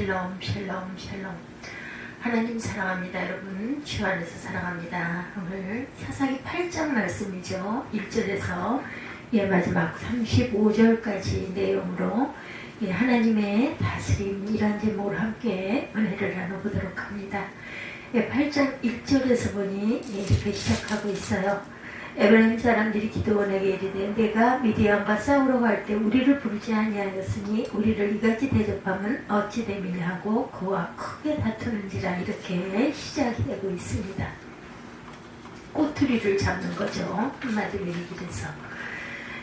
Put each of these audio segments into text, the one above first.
샬롬 샬롬 샬롬. 하나님 사랑합니다. 여러분 주 안에서 사랑합니다. 오늘 사사기 8장 말씀이죠. 1절에서 마지막 35절까지 내용으로 하나님의 다스림 이란 제목으로 함께 은혜를 나눠보도록 합니다. 8장 1절에서 보니 이렇게 시작하고 있어요. 에브라임 사람들이 기드온에게 이르되 내가 미디안과 싸우러 갈 때 우리를 부르지 아니하였으니 우리를 이같이 대접하면 어찌 됨이냐 하고 그와 크게 다투는지라. 이렇게 시작이 되고 있습니다. 꼬투리를 잡는 거죠. 한마디로 얘기해서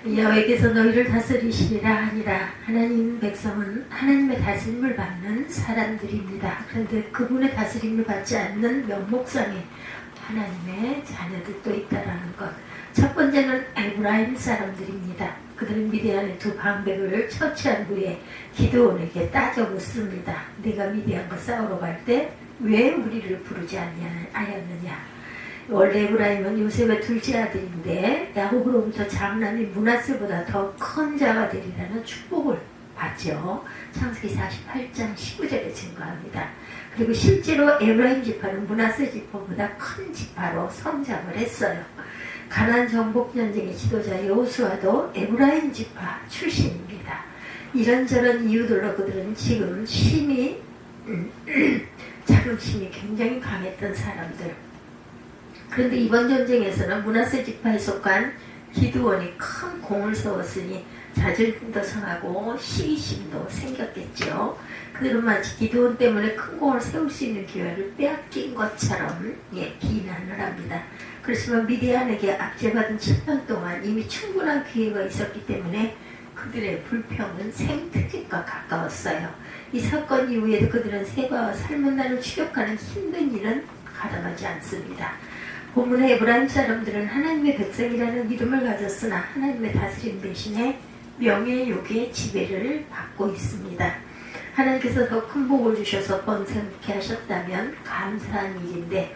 여호와께서 너희를 다스리시리라 하니라. 하나님 백성은 하나님의 다스림을 받는 사람들입니다. 그런데 그분의 다스림을 받지 않는 면목상에 하나님의 자녀들도 있다라는 것. 첫 번째는 에브라임 사람들입니다. 그들은 미디안의 두 방백을 처치한 후에 기드온에게 따져 묻습니다. 네가 미디안과 싸우러 갈 때 왜 우리를 부르지 아니하였느냐. 원래 에브라임은 요셉의 둘째 아들인데 야곱으로부터 장남이 므낫세보다 더 큰 자가 되리라는 축복을 받죠. 창세기 48장 19절에 증거합니다. 그리고 실제로 에브라임 지파는 므낫세 지파보다 큰 지파로 성장을 했어요. 가나안 정복 전쟁의 지도자 여호수아도 에브라임 지파 출신입니다. 이런저런 이유들로 그들은 지금 자긍심이 굉장히 강했던 사람들. 그런데 이번 전쟁에서는 므낫세 지파에 속한 기드온이 큰 공을 세웠으니 자존심도 상하고 시기심도 생겼겠죠. 그들은 마치 기드온 때문에 큰 공을 세울 수 있는 기회를 빼앗긴 것처럼 비난을 합니다. 그렇지만 미디안에게 압제받은 7년 동안 이미 충분한 기회가 있었기 때문에 그들의 불평은 생트집과 가까웠어요. 이 사건 이후에도 그들은 세바와 살문나를 추격하는 힘든 일은 가담하지 않습니다. 본문의 에브라임 사람들은 하나님의 백성이라는 이름을 가졌으나 하나님의 다스림 대신에 명예욕의 지배를 받고 있습니다. 하나님께서 더 큰 복을 주셔서 번성케 하셨다면 감사한 일인데,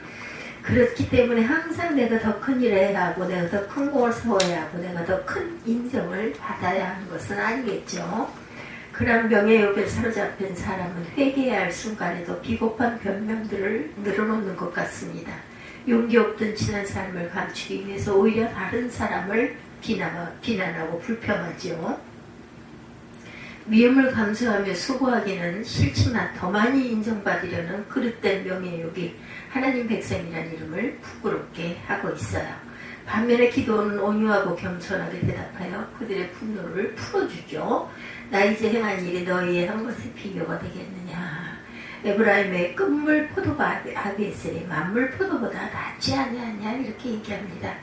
그렇기 때문에 항상 내가 더 큰 일을 해야 하고 내가 더 큰 공을 세워야 하고 내가 더 큰 인정을 받아야 하는 것은 아니겠죠. 그런 명예욕에 사로잡힌 사람은 회개해야 할 순간에도 비겁한 변명들을 늘어놓는 것 같습니다. 용기 없던 지난 삶을 감추기 위해서 오히려 다른 사람을 비난하고 불평하지요. 위험을 감수하며 수고하기는 싫지만 더 많이 인정받으려는 그릇된 명예욕이 하나님 백성이라는 이름을 부끄럽게 하고 있어요. 반면에 기도는 온유하고 겸손하게 대답하여 그들의 분노를 풀어주죠. 나 이제 행한 일이 너희의 한 것에 비교가 되겠느냐. 에브라임의 끝물 포도가 아비에셀이 만물 포도보다 낫지 아니하냐 이렇게 얘기합니다.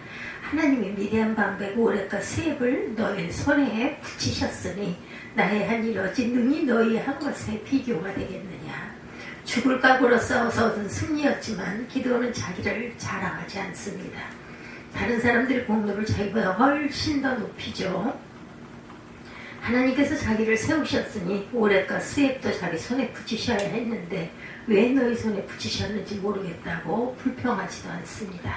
하나님이 미디안 방백 오렉과 스앱을 너희 손에 붙이셨으니 나의 한 일 어찌 능히 너희 한 것에 비교가 되겠느냐. 죽을 각오로 싸워서 얻은 승리였지만 기드온은 자기를 자랑하지 않습니다. 다른 사람들의 공로를 자기보다 훨씬 더 높이죠. 하나님께서 자기를 세우셨으니 오렉과 스앱도 자기 손에 붙이셔야 했는데 왜 너희 손에 붙이셨는지 모르겠다고 불평하지도 않습니다.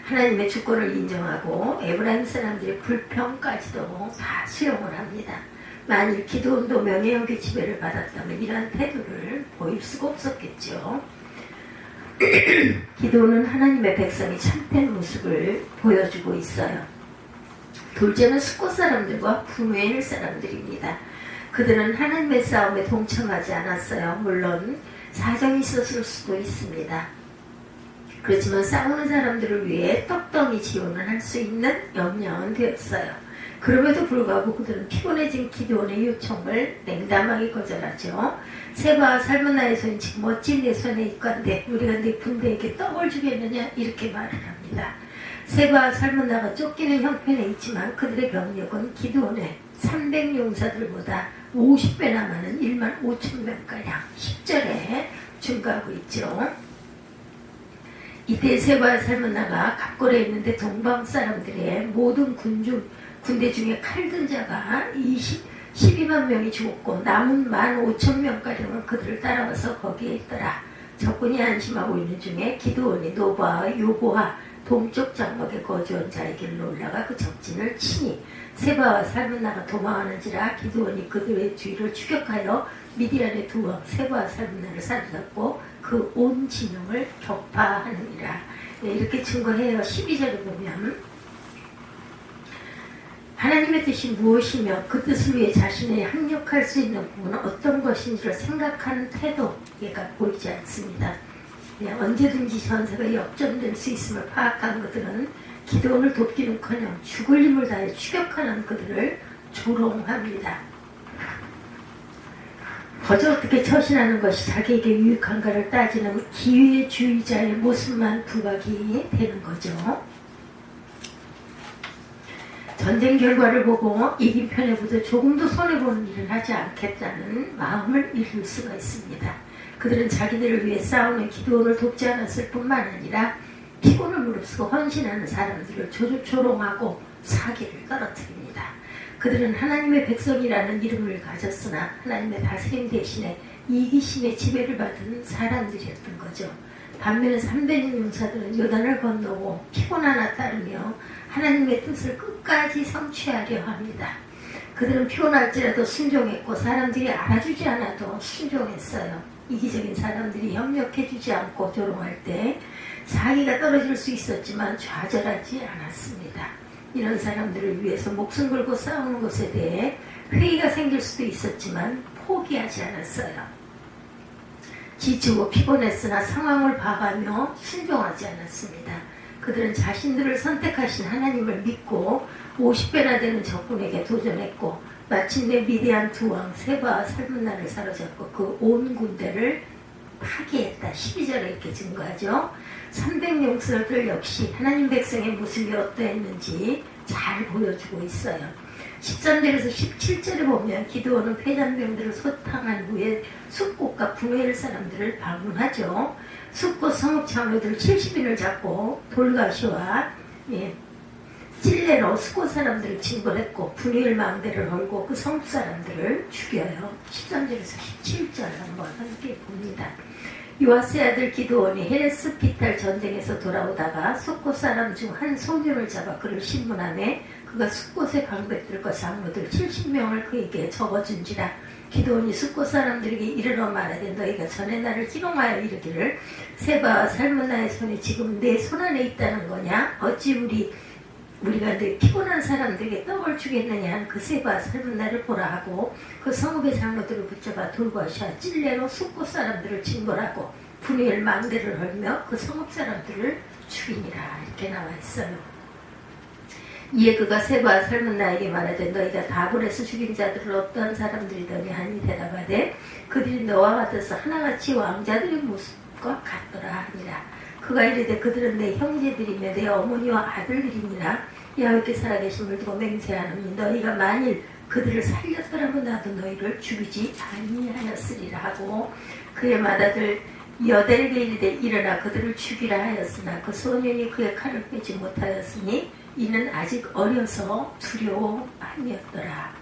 하나님의 주권을 인정하고 에브라임 사람들의 불평까지도 다 수용을 합니다. 만일 기드온도 명예욕의 지배를 받았다면 이러한 태도를 보일 수가 없었겠죠. 기드온은 하나님의 백성이 참된 모습을 보여주고 있어요. 둘째는 스콧 사람들과 부누엘 사람들입니다. 그들은 하나님의 싸움에 동참하지 않았어요. 물론 사정이 있었을 수도 있습니다. 그렇지만 싸우는 사람들을 위해 떡덩이 지원을 할 수 있는 역량은 되었어요. 그럼에도 불구하고 그들은 피곤해진 기드온의 요청을 냉담하게 거절하죠. 세바와 살문나의 손이 지금 멋진 내 손에 있건데 우리가 네 군대에게 떡을 주겠느냐 이렇게 말을 합니다. 세바와 살문나가 쫓기는 형편에 있지만 그들의 병력은 기드온의 300용사들보다 50배나 많은 1만 5천 명가량 10절에 증가하고 있죠. 이때 세바와 살문나가 갑골에 있는데 동방 사람들의 모든 군대 중에 칼든 자가 12만 명이 죽었고 남은 15,000명가량은 그들을 따라와서 거기에 있더라. 적군이 안심하고 있는 중에 기드온이 노바와 요보와 동쪽 장막에 거주한 자에게로 올라가 그 적진을 치니 세바와 살문나가 도망하는지라 기드온이 그들의 뒤를 추격하여 미디안의 두 왕 세바와 살문나를 사로잡고 그 온 진영을 격파하느니라. 네, 이렇게 증거해요. 12절에 보면 하나님의 뜻이 무엇이며 그 뜻을 위해 자신이 합력할 수 있는 부분은 어떤 것인지를 생각하는 태도가 보이지 않습니다. 네, 언제든지 전세가 역전될 수 있음을 파악한 그들은 기드온을 돕기는커녕 죽을 힘을 다해 추격하는 그들을 조롱합니다. 거저 어떻게 처신하는 것이 자기에게 유익한가를 따지는 기회주의자의 모습만 부각이 되는 거죠. 전쟁 결과를 보고 이긴 편에 보다 조금도 손해보는 일을 하지 않겠다는 마음을 이룰 수가 있습니다. 그들은 자기들을 위해 싸우는 기드온을 돕지 않았을 뿐만 아니라 피곤을 무릅쓰고 헌신하는 사람들을 조롱하고 사기를 떨어뜨립니다. 그들은 하나님의 백성이라는 이름을 가졌으나 하나님의 다스림 대신에 이기심의 지배를 받은 사람들이었던 거죠. 반면에 300인 용사들은 요단을 건너고 피곤 하나 따르며 하나님의 뜻을 끝까지 성취하려 합니다. 그들은 피곤할지라도 순종했고 사람들이 알아주지 않아도 순종했어요. 이기적인 사람들이 협력해주지 않고 조롱할 때 자기가 떨어질 수 있었지만 좌절하지 않았습니다. 이런 사람들을 위해서 목숨 걸고 싸우는 것에 대해 회의가 생길 수도 있었지만 포기하지 않았어요. 지치고 피곤했으나 상황을 봐가며 순종하지 않았습니다. 그들은 자신들을 선택하신 하나님을 믿고 50배나 되는 적군에게 도전했고 마침내 미디안 두 왕 세바와 살문나를 사로잡고 그 온 군대를 파괴했다. 12절에 이렇게 증거하죠. 300용사들 역시 하나님 백성의 모습이 어떠했는지 잘 보여주고 있어요. 13절에서 17절에 보면 기드온은 패잔병들을 소탕한 후에 숫곳과 분회일 사람들을 방문하죠. 숫곳 성읍 장로들 70인을 잡고 돌가시와 찔레로 숫곳 사람들을 징벌했고 분회일 망대를 헐고 그 성읍 사람들을 죽여요. 13절에서 17절 한번 함께 봅니다. 요아스의 아들 기드온이 헤레스 피탈 전쟁에서 돌아오다가 숫곳 사람 중 한 소년을 잡아 그를 신문하매 그가 숫곳의 방백들과 장로들 70명을 그에게 적어준지라. 기드온이 숫곳 사람들에게 이르러 말하되 너희가 전에 나를 희롱하여 이르기를 세바와 살문나의 손이 지금 내 손안에 있다는 거냐? 어찌 우리가 늘 피곤한 사람들에게 떡을 주겠느냐 한 그 세바와 살문나를 보라 하고 그 성읍의 장로들을 붙잡아 돌과시와 찔레로 숫곳 사람들을 징벌하고 분회일 망대를 헐며 그 성읍 사람들을 죽이니라. 이렇게 나와 있어요. 이에 그가 세바와 살문나에게 말하되 너희가 다볼에서 죽인 자들을 어떠한 사람들이더냐 하니 대답하되 그들이 너와 같아서 하나같이 왕자들의 모습과 같더라 하니라. 그가 이르되 그들은 내 형제들이며 내 어머니와 아들들이니라. 여호와께 살아계심을 두고 맹세하노니 너희가 만일 그들을 살렸더라면 나도 너희를 죽이지 아니하였으리라 하고 그의 맏아들 여델에게 이르되 일어나 그들을 죽이라 하였으나 그 소년이 그의 칼을 빼지 못하였으니 이는 아직 어려서 두려워함이었더라.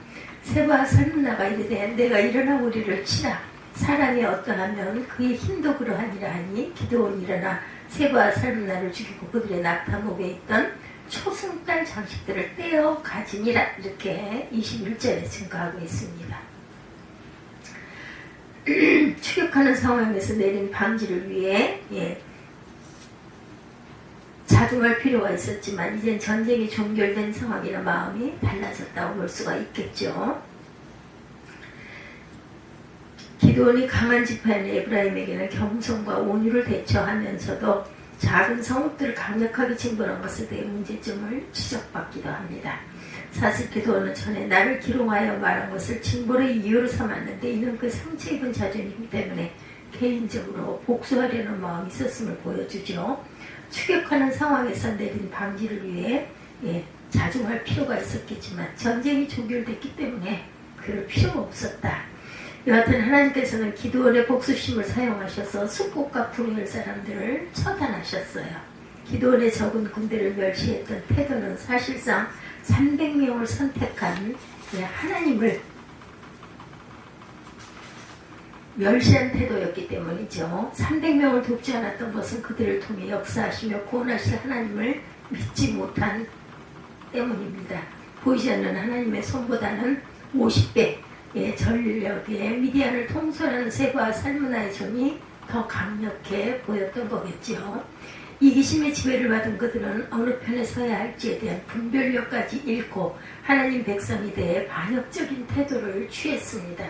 세바와 살문나가 이르되 내가 일어나 우리를 치라. 사람이 어떠하면 그의 힘도 그러하니라 하니 기드온이 일어나 세바와 살문나를 죽이고 그들의 낙타목에 있던 초승달 장식들을 떼어 가지니라. 이렇게 21절에 증거하고 있습니다. 추격하는 상황에서 내린 방지를 위해 자중할 필요가 있었지만 이젠 전쟁이 종결된 상황이라 마음이 달라졌다고 볼 수가 있겠죠. 기드온이 강한 지파인 에브라임에게는 겸손과 온유를 대처하면서도 작은 성읍들을 강력하게 징벌한 것에 대해 문제점을 지적받기도 합니다. 사실 기드온은 전에 나를 기롱하여 말한 것을 징벌의 이유로 삼았는데 이는 그 상처 입은 자존심 때문에 개인적으로 복수하려는 마음이 있었음을 보여주죠. 추격하는 상황에서 내린 방지를 위해 자중할 필요가 있었겠지만 전쟁이 종결됐기 때문에 그럴 필요가 없었다. 여하튼 하나님께서는 기드온의 복수심을 사용하셔서 숫곳과 분회일 사람들을 처단하셨어요. 기드온의 적은 군대를 멸시했던 태도는 사실상 300명을 선택한 하나님을 멸시한 태도였기 때문이죠. 300명을 돕지 않았던 것은 그들을 통해 역사하시며 구원하실 하나님을 믿지 못한 때문입니다. 보이지 않는 하나님의 손보다는 50배 전력에 미디안을 통솔하는 세바와 살므나의 점이 더 강력해 보였던 거겠죠. 이기심의 지배를 받은 그들은 어느 편에 서야 할지에 대한 분별력까지 잃고 하나님 백성에 대해 반역적인 태도를 취했습니다.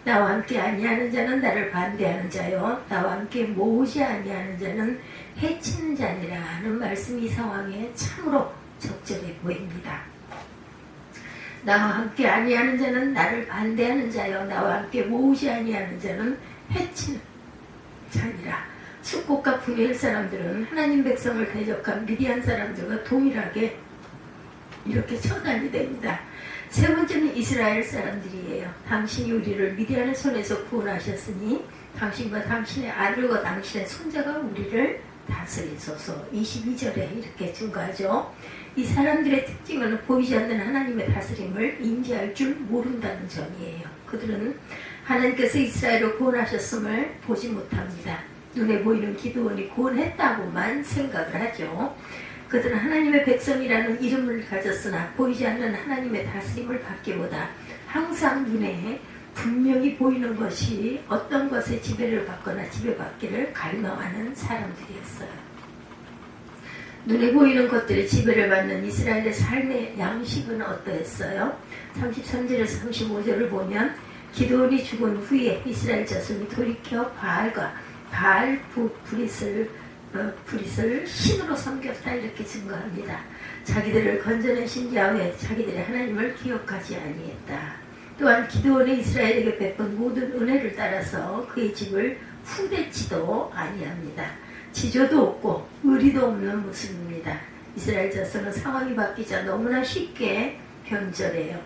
나와 함께 아니하는 자는 나를 반대하는 자요, 나와 함께 모으지 아니하는 자는 해치는 자니라 하는 말씀이 이 상황에 참으로 적절해 보입니다. 나와 함께 아니하는 자는 나를 반대하는 자요, 나와 함께 모으지 아니하는 자는 해치는 자니라. 숫곳과 부엘 사람들은 하나님 백성을 대적한 미디안 사람들과 동일하게 이렇게 처단이 됩니다. 세 번째는 이스라엘 사람들이에요. 당신이 우리를 미디안의 손에서 구원하셨으니 당신과 당신의 아들과 당신의 손자가 우리를 다스리소서. 22절에 이렇게 증거하죠. 이 사람들의 특징은 보이지 않는 하나님의 다스림을 인지할 줄 모른다는 점이에요. 그들은 하나님께서 이스라엘을 구원하셨음을 보지 못합니다. 눈에 보이는 기드온이 구원했다고만 생각을 하죠. 그들은 하나님의 백성이라는 이름을 가졌으나 보이지 않는 하나님의 다스림을 받기보다 항상 눈에 분명히 보이는 것이 어떤 것에 지배를 받거나 지배받기를 갈망하는 사람들이었어요. 눈에 보이는 것들의 지배를 받는 이스라엘의 삶의 양식은 어떠했어요? 33절에서 35절을 보면 기드온이 죽은 후에 이스라엘 자손이 돌이켜 바알 브릿을 신으로 섬겼다 이렇게 증거합니다. 자기들을 건져내신 야훼, 자기들의 하나님을 기억하지 아니했다. 또한 기드온이 이스라엘에게 베푼 모든 은혜를 따라서 그의 집을 후대치도 아니합니다. 지조도 없고 의리도 없는 모습입니다. 이스라엘 자손은 상황이 바뀌자 너무나 쉽게 변절해요.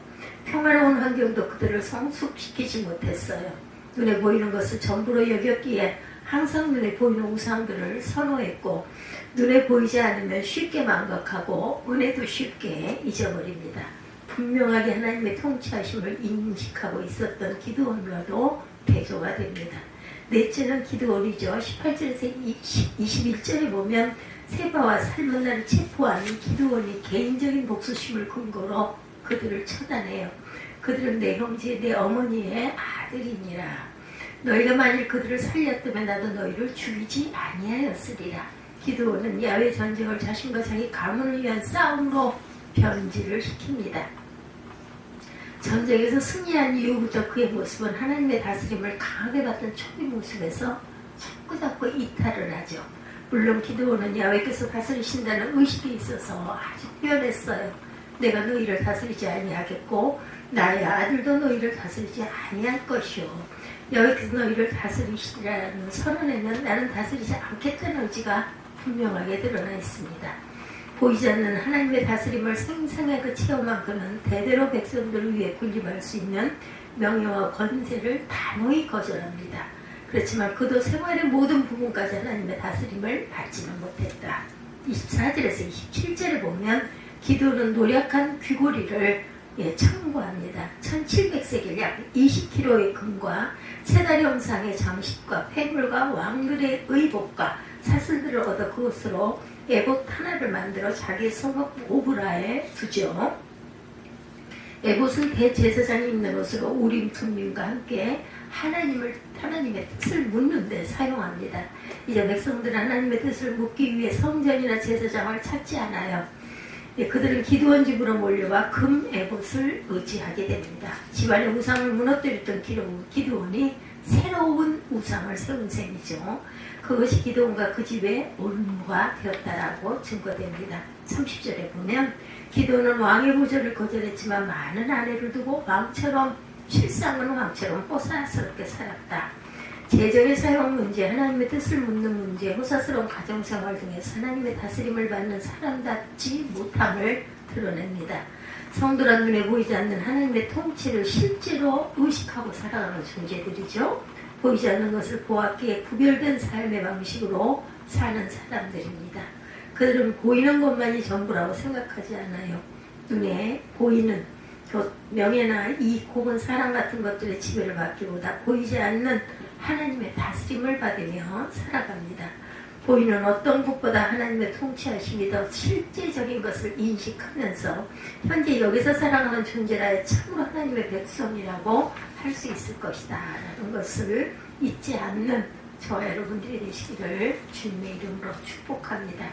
평화로운 환경도 그들을 성숙시키지 못했어요. 눈에 보이는 것을 전부로 여겼기에 항상 눈에 보이는 우상들을 선호했고 눈에 보이지 않으면 쉽게 망각하고 은혜도 쉽게 잊어버립니다. 분명하게 하나님의 통치하심을 인식하고 있었던 기드온과도 대조가 됩니다. 넷째는 기드온이죠. 18절에서 21절에 보면 세바와 살므나를 체포한 기드온이 개인적인 복수심을 근거로 그들을 처단해요. 그들은 내 형제 내 어머니의 아들이니라. 너희가 만일 그들을 살렸다면 나도 너희를 죽이지 아니하였으리라. 기드온은 야훼 전쟁을 자신과 자기 가문을 위한 싸움으로 변질을 시킵니다. 전쟁에서 승리한 이후부터 그의 모습은 하나님의 다스림을 강하게 받던 초기 모습에서 자꾸자꾸 이탈을 하죠. 물론 기드온은 야훼께서 다스리신다는 의식이 있어서 아주 변했어요. 내가 너희를 다스리지 아니하겠고 나의 아들도 너희를 다스리지 아니할 것이요. 야훼께서 너희를 다스리시라는 선언에는 나는 다스리지 않겠다는 의지가 분명하게 드러나 있습니다. 보이지 않는 하나님의 다스림을 생생하게 체험한 그는 대대로 백성들을 위해 군림할 수 있는 명예와 권세를 단호히 거절합니다. 그렇지만 그도 생활의 모든 부분까지 하나님의 다스림을 받지는 못했다. 24절에서 27절에 보면 기드온은 노력한 귀고리를 청구합니다. 1700세겔 약 20kg의 금과 세 달 형상의 장식과 폐물과 왕들의 의복과 사슬들을 얻어 그것으로 에봇 하나를 만들어 자기 성읍 오브라에 두죠. 에봇은 대제사장이 입는 옷으로 우림 툼밈과 함께 하나님의 뜻을 묻는 데 사용합니다. 이제 백성들은 하나님의 뜻을 묻기 위해 성전이나 제사장을 찾지 않아요. 그들은 기드온 집으로 몰려와 금 에봇을 의지하게 됩니다. 집안의 우상을 무너뜨렸던 기드온이 새로운 우상을 세운 셈이죠. 그것이 기드온과 그 집의 올무가 되었다라고 증거됩니다. 30절에 보면 기드온은 왕의 보좌를 거절했지만 많은 아내를 두고 실상은 왕처럼 호사스럽게 살았다. 재정의 사용 문제, 하나님의 뜻을 묻는 문제, 호사스러운 가정생활 등에서 하나님의 다스림을 받는 사람답지 못함을 드러냅니다. 성도란 눈에 보이지 않는 하나님의 통치를 실제로 의식하고 살아가는 존재들이죠. 보이지 않는 것을 보았기에 구별된 삶의 방식으로 사는 사람들입니다. 그들은 보이는 것만이 전부라고 생각하지 않아요. 눈에 보이는 명예나 이익 혹은 사랑 같은 것들의 지배를 받기보다 보이지 않는 하나님의 다스림을 받으며 살아갑니다. 보이는 어떤 것보다 하나님의 통치하심이 더 실제적인 것을 인식하면서 현재 여기서 살아가는 존재라야 참으로 하나님의 백성이라고 할 수 있을 것이다 라는 것을 잊지 않는 저와 여러분들이 되시기를 주님의 이름으로 축복합니다.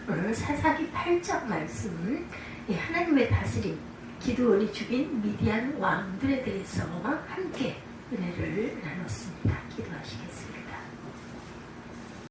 오늘 사사기 8장 말씀, 하나님의 다스림, 기드온이 죽인 미디안 왕들에 대해서 함께 은혜를 나눴습니다. 기도하시겠습니다.